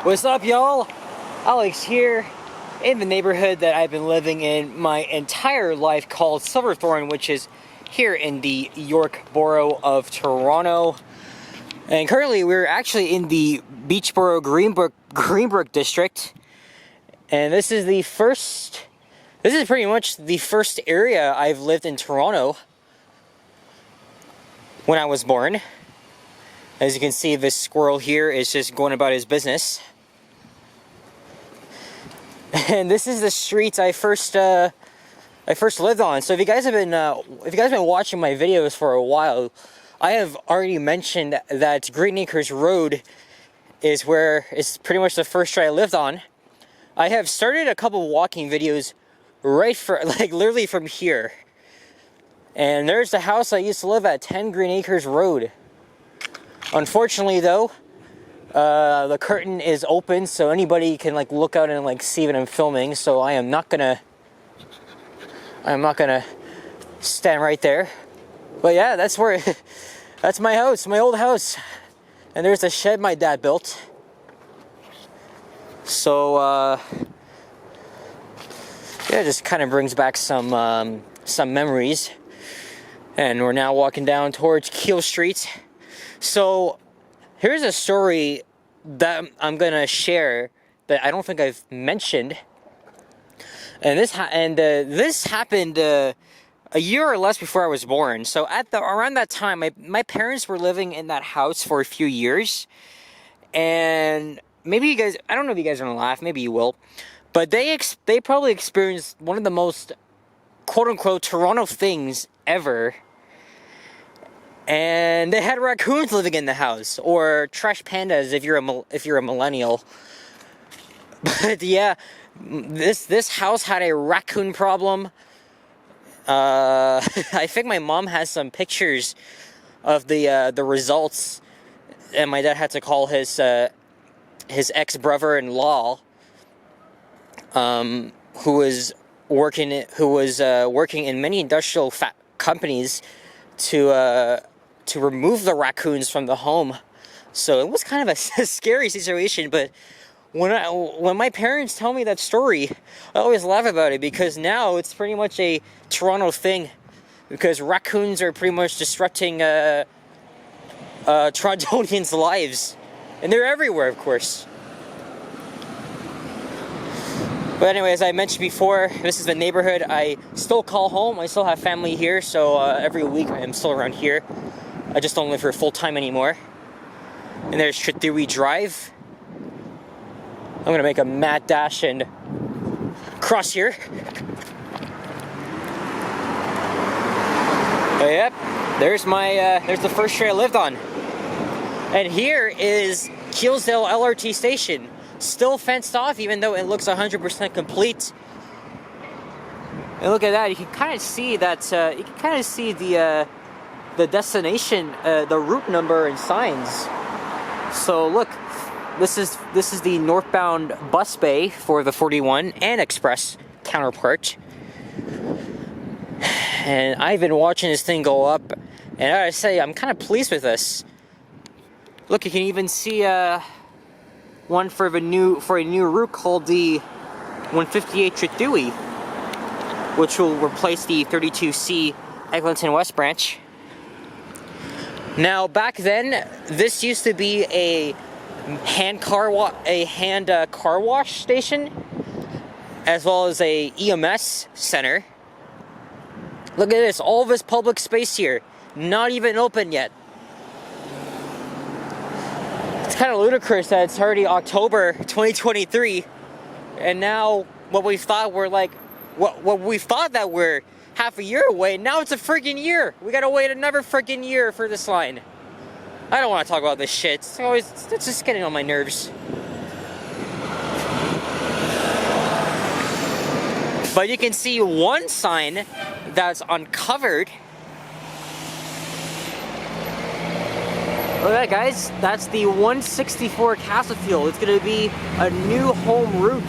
What's up, y'all? Alex here in the neighborhood that I've been living in my entire life called Silverthorn, which is here in the York Borough of Toronto. And currently we're actually in the Beachboro Greenbrook district. And this is pretty much the first area I've lived in Toronto when I was born. As you can see, this squirrel here is just going about his business. And this is the street I first lived on. So if you guys have been watching my videos for a while, I have already mentioned that Greenacres Road is pretty much the first street I lived on. I have started a couple walking videos literally from here. And there's the house I used to live at, 10 Greenacres Road. Unfortunately though, the curtain is open so anybody can look out and see what I'm filming, so I am not gonna stand right there. But yeah, that's my house, my old house. And there's the shed my dad built. So yeah, it just kind of brings back some memories. And we're now walking down towards Keele Street. So here's a story that I'm gonna share that I don't think I've mentioned, and this happened a year or less before I was born. So around that time, my parents were living in that house for a few years, and maybe you guys, I don't know if you guys are gonna laugh, maybe you will, but they probably experienced one of the most quote-unquote Toronto things ever. And they had raccoons living in the house, or trash pandas if you're a millennial. But yeah, this house had a raccoon problem. I think my mom has some pictures of the results, and my dad had to call his ex-brother-in-law, who was working in many industrial companies to remove the raccoons from the home. So it was kind of a scary situation, but when my parents tell me that story, I always laugh about it, because now it's pretty much a Toronto thing, because raccoons are pretty much disrupting Torontonians' lives, and they're everywhere, of course. But anyway, as I mentioned before, this is the neighborhood I still call home. I still have family here, so every week I'm still around here. I just don't live here full-time anymore. And there's Trethewy Drive. I'm gonna make a mad dash and cross here. But yep, there's the first street I lived on. And here is Keelsdale LRT station. Still fenced off, even though it looks 100% complete. And look at that, you can kind of see that, you can kind of see the destination, the route number and signs. So look, this is the northbound bus bay for the 41 and express counterpart. And I've been watching this thing go up, and I gotta say, I'm kind of pleased with this. Look, you can even see one for a new route called the 158 Trethewy, which will replace the 32C Eglinton West branch. Now, back then, this used to be a hand car wash station, as well as a EMS center. Look at this, all this public space here, not even open yet. It's kind of ludicrous that it's already October 2023, and now what we thought that we're half a year away, now it's a freaking year. We gotta wait another freaking year for this line. I don't want to talk about this shit. It's just getting on my nerves. But you can see one sign that's uncovered. Look at that, guys. That's the 164 Castlefield. It's going to be a new home route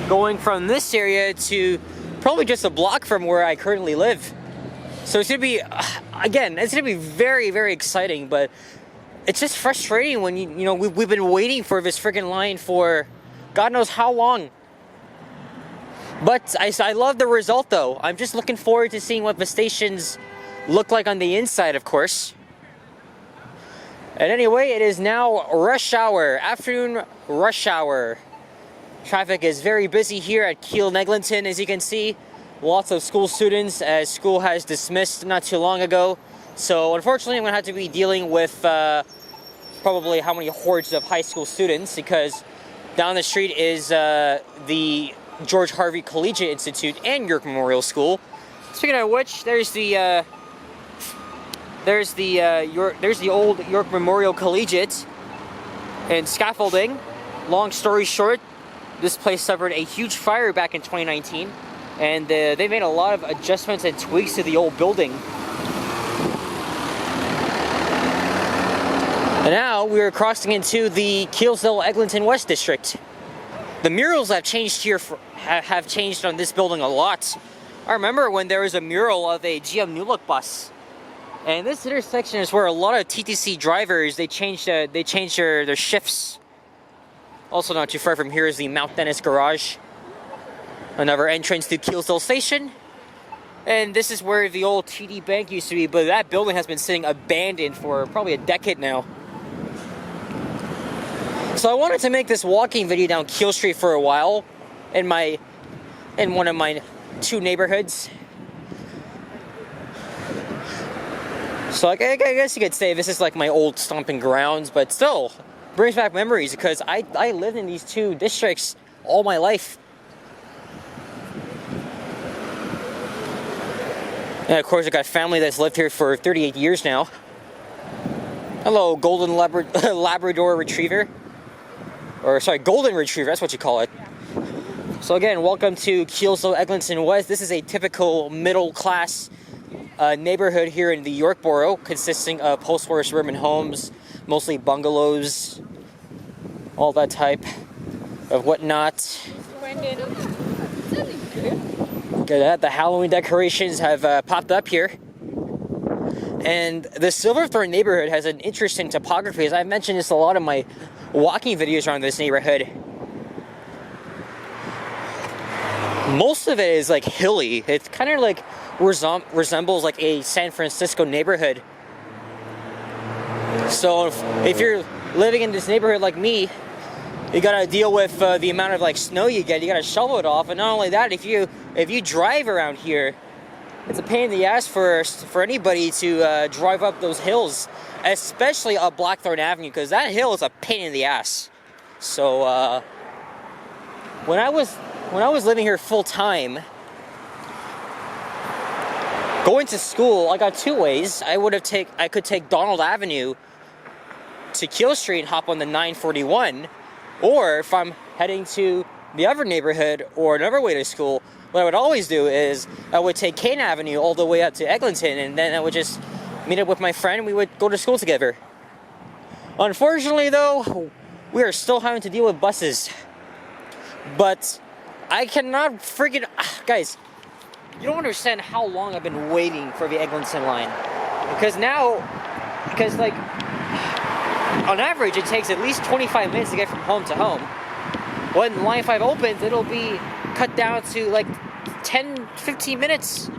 going from this area to probably just a block from where I currently live. So it's going to be, again, it's going to be very, very exciting. But it's just frustrating when you know we've been waiting for this freaking line for God knows how long. But I love the result though. I'm just looking forward to seeing what the stations look like on the inside, of course. And anyway, it is now rush hour, afternoon rush hour. Traffic is very busy here at Keele and Eglinton, as you can see. Lots of school students, as school has dismissed not too long ago. So unfortunately, I'm going to have to be dealing with probably how many hordes of high school students, because down the street is the George Harvey Collegiate Institute and York Memorial School. Speaking of which, there's the old York Memorial Collegiate and scaffolding. Long story short, this place suffered a huge fire back in 2019, and they made a lot of adjustments and tweaks to the old building. And now we are crossing into the Keelesville-Eglinton West District. The murals have changed here, have changed on this building a lot. I remember when there was a mural of a GM New Look bus. And this intersection is where a lot of TTC drivers, they changed their shifts. Also not too far from here is the Mount Dennis Garage. Another entrance to Keelesville Station. And this is where the old TD Bank used to be, but that building has been sitting abandoned for probably a decade now. So I wanted to make this walking video down Keele Street for a while in one of my two neighborhoods. So I guess you could say this is like my old stomping grounds, but still brings back memories because I lived in these two districts all my life. And of course I got family that's lived here for 38 years now. Hello, golden Labrador Retriever. Or sorry, golden retriever, that's what you call it. So again, welcome to Keelesville-Eglinton West. This is a typical middle-class neighborhood here in the York Borough, consisting of post-war suburban homes, mostly bungalows, all that type of whatnot. Look at that, the Halloween decorations have popped up here. And the Silverthorn neighborhood has an interesting topography, as I've mentioned this a lot of my walking videos around this neighborhood. Most of it is like hilly. It kind of like resembles like a San Francisco neighborhood. So if you're living in this neighborhood like me, you gotta deal with the amount of like snow you get. You gotta shovel it off, and not only that, if you drive around here, it's a pain in the ass for anybody to drive up those hills, especially up Blackthorn Avenue, because that hill is a pain in the ass. So when I was living here full time, going to school, I got two ways. I could take Donald Avenue to Keele Street and hop on the 941, or if I'm heading to the other neighborhood or another way to school, what I would always do is I would take Kane Avenue all the way up to Eglinton, and then I would just meet up with my friend and we would go to school together. Unfortunately though, we are still having to deal with buses. But I cannot freaking... guys, you don't understand how long I've been waiting for the Eglinton line. Because like, on average it takes at least 25 minutes to get from home to home. When Line 5 opens, it'll be cut down to like 10-15 minutes.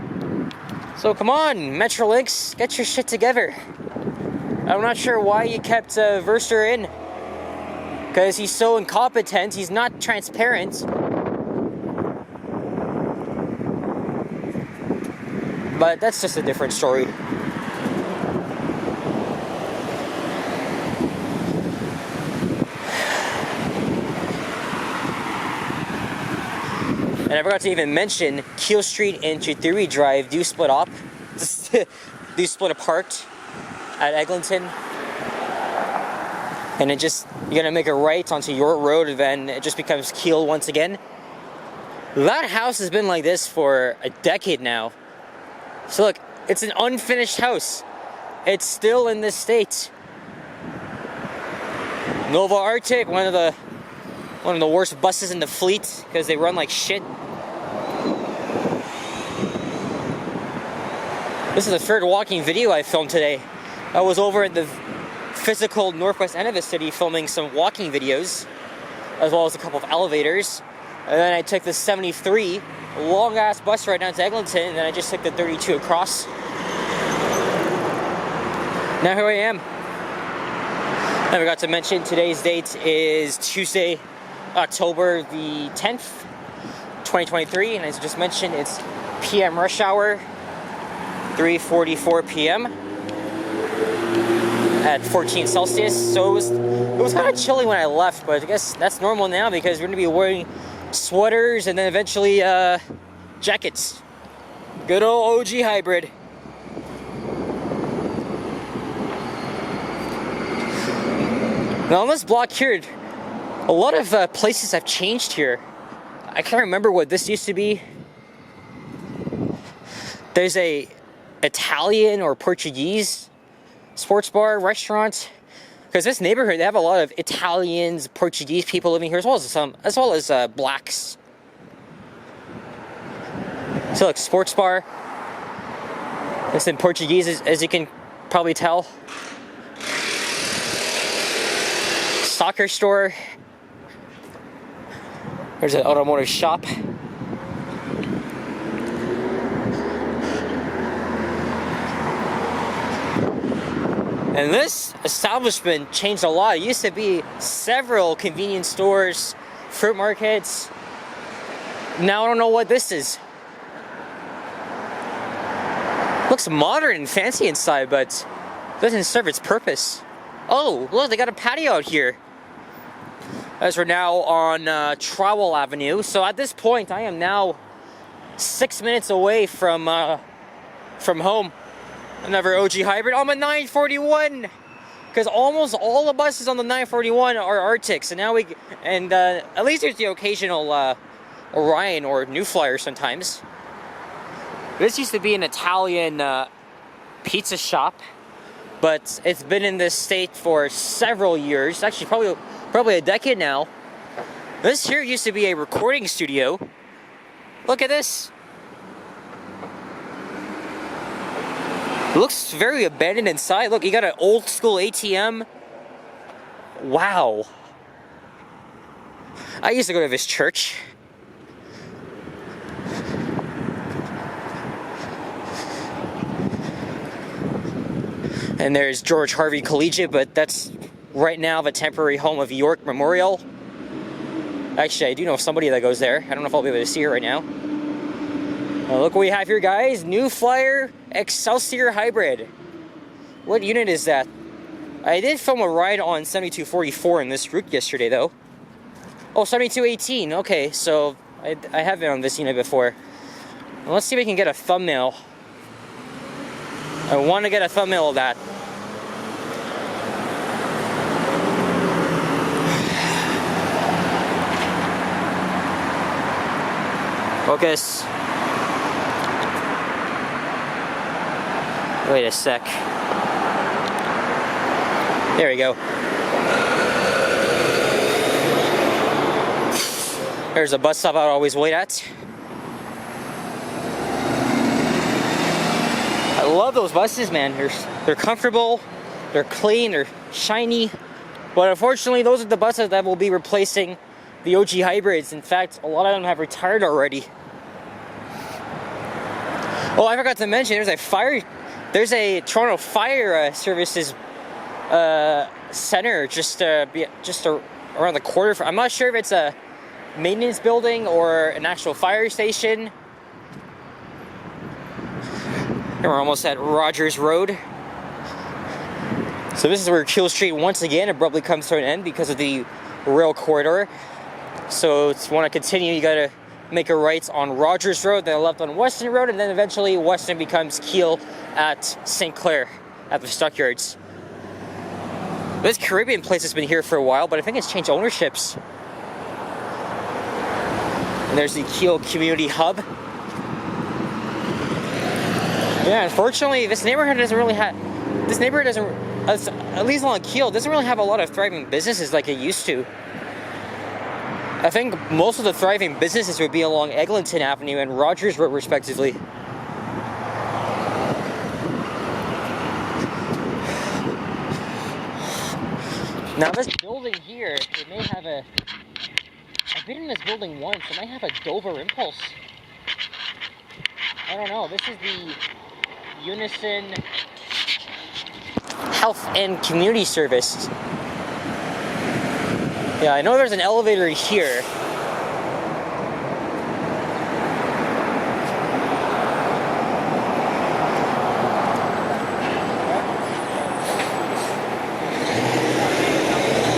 So come on, Metrolinx, get your shit together. I'm not sure why you kept Verster in, because he's so incompetent, he's not transparent. But that's just a different story. And I forgot to even mention, Keele Street and Chitiri Drive do split up. Do split apart at Eglinton. And it just, you're gonna make a right onto York Road, and then it just becomes Keele once again. That house has been like this for a decade now. So look, it's an unfinished house. It's still in this state. Nova Arctic, one of the worst buses in the fleet, because they run like shit. This is the third walking video I filmed today. I was over at the physical northwest end of the city filming some walking videos, as well as a couple of elevators. And then I took the 73 long ass bus ride down to Eglinton, and then I just took the 32 across. Now here I am. I forgot to mention today's date is Tuesday, October the 10th, 2023, and as I just mentioned, it's PM rush hour, 3:44 p.m. at 14 Celsius. So it was kind of chilly when I left, but I guess that's normal now because we're going to be wearing sweaters and then eventually jackets. Good old OG hybrid. Now on this block here, a lot of places have changed here. I can't remember what this used to be. There's a Italian or Portuguese sports bar, restaurant. Because this neighborhood, they have a lot of Italians, Portuguese people living here, as well as blacks. So like sports bar. It's in Portuguese, as you can probably tell. Soccer store. There's an automotive shop. And this establishment changed a lot. It used to be several convenience stores, fruit markets. Now I don't know what this is. Looks modern and fancy inside, but doesn't serve its purpose. Oh, look, they got a patio out here. As we're now on Trowell Avenue. So at this point, I am now 6 minutes away from home. Another OG hybrid on the 941, because almost all the buses on the 941 are Arctics, and now at least there's the occasional Orion or New Flyer sometimes. This used to be an Italian pizza shop, but it's been in this state for several years, actually probably a decade now. This here used to be a recording studio. Look at this. It looks very abandoned inside. Look, you got an old school ATM. Wow. I used to go to this church. And there's George Harvey Collegiate, but that's right now the temporary home of York Memorial. Actually, I do know somebody that goes there. I don't know if I'll be able to see her right now. Look what we have here, guys. New Flyer Excelsior Hybrid. What unit is that? I did film a ride on 7244 in this route yesterday, though. Oh, 7218. Okay, so I have been on this unit before. Well, let's see if we can get a thumbnail. I want to get a thumbnail of that. Focus. Wait a sec. There we go. There's a bus stop I'd always wait at. I love those buses, man. They're comfortable, they're clean, they're shiny. But unfortunately, those are the buses that will be replacing the OG hybrids. In fact, a lot of them have retired already. Oh, I forgot to mention, there's a Toronto Fire Services center just around the corner. I'm not sure if it's a maintenance building or an actual fire station. And we're almost at Rogers Road. So this is where Keele Street once again abruptly comes to an end because of the rail corridor. So if you want to continue, you gotta make a right on Rogers Road, then a left on Weston Road, and then eventually Weston becomes Keele at St. Clair at the Stockyards. This Caribbean place has been here for a while, but I think it's changed ownerships. And there's the Keele Community Hub. Yeah, unfortunately, this neighborhood doesn't, at least along Keele, doesn't really have a lot of thriving businesses like it used to. I think most of the thriving businesses would be along Eglinton Avenue and Rogers Road, respectively. Now this building here, it may have a... I've been in this building once, it might have a Dover Impulse. I don't know, this is the Unison Health and Community Service. Yeah, I know there's an elevator here.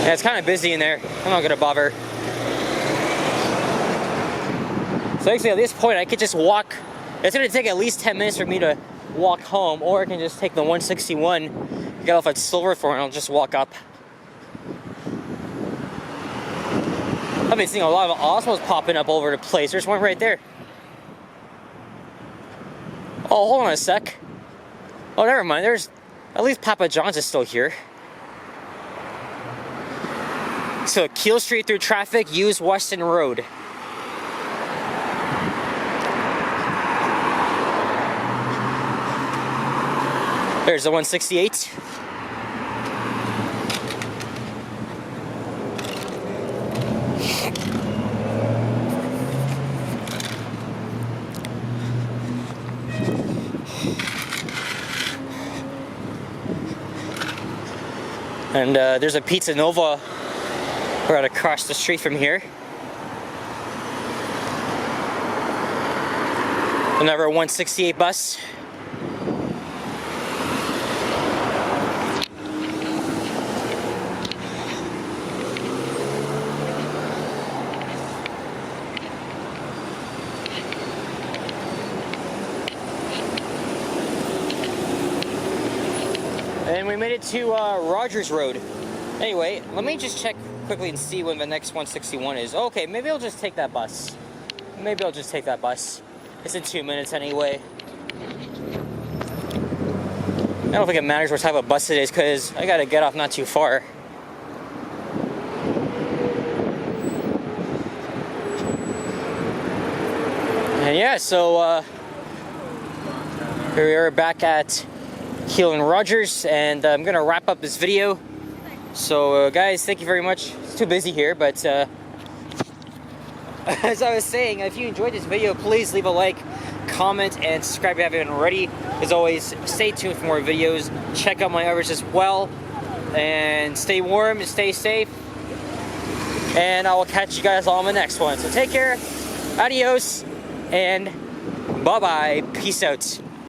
Yeah, it's kind of busy in there. I'm not gonna bother. So actually at this point I could just walk. It's gonna take at least 10 minutes for me to walk home, or I can just take the 161, get off at Silverthorn, and I'll just walk up. I've been seeing a lot of Osmos popping up all over the place. There's one right there. Oh, hold on a sec. Oh, never mind. There's... At least Papa John's is still here. So, Keele Street through traffic, use Weston Road. There's the 168. And there's a Pizza Nova right across the street from here. Another 168 bus. And we made it to Rogers Road. Anyway, let me just check quickly and see when the next 161 is. Okay, maybe I'll just take that bus. Maybe I'll just take that bus. It's in 2 minutes anyway. I don't think it matters what type of bus it is because I gotta get off not too far. And yeah, so here we are back at Keele and Rogers, and I'm gonna wrap up this video. So guys, thank you very much. It's too busy here, but as I was saying, if you enjoyed this video, please leave a like, comment, and subscribe if you haven't already. As always, stay tuned for more videos. Check out my others as well, and stay warm and stay safe, and I will catch you guys all in the next one. So take care, adios, and bye-bye. Peace out.